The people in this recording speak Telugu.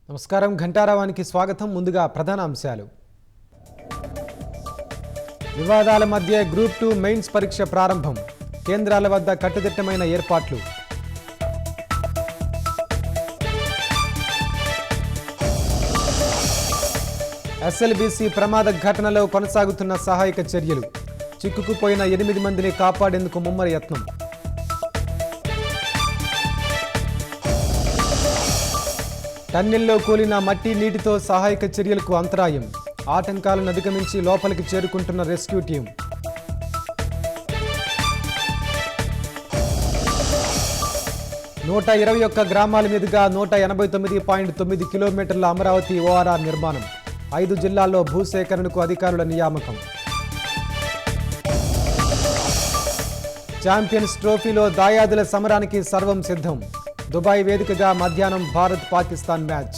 నమస్కారం ఘంటారావానికి స్వాగతం. ముందుగా ప్రధాన అంశాలు. వివాదాల మధ్య గ్రూప్ 2 మెయిన్స్ పరీక్ష ప్రారంభం. కేంద్రాల వద్ద కట్టుదిట్టమైన ఏర్పాట్లు. ఎస్ఎల్బీసీ ప్రమాద ఘటనలో కొనసాగుతున్న సహాయక చర్యలు. చిక్కుకుపోయిన 8 మందిని కాపాడేందుకు ముమ్మర యత్నం. టన్నెల్లో కూలిన మట్టి నీటితో సహాయక చర్యలకు అంతరాయం. ఆటంకాలను అధిగమించి లోపలికి చేరుకుంటున్న రెస్క్యూ టీం. నూట 21 గ్రామాల మీదుగా 189.9 కిలోమీటర్ల అమరావతి ఓఆర్ఆర్ నిర్మాణం. 5 జిల్లాల్లో భూసేకరణకు అధికారుల నియామకం. ఛాంపియన్స్ ట్రోఫీలో దాయాదుల సమరానికి సర్వం సిద్ధం. దుబాయ్ వేదికగా మధ్యాహ్నం భారత్ పాకిస్తాన్ మ్యాచ్.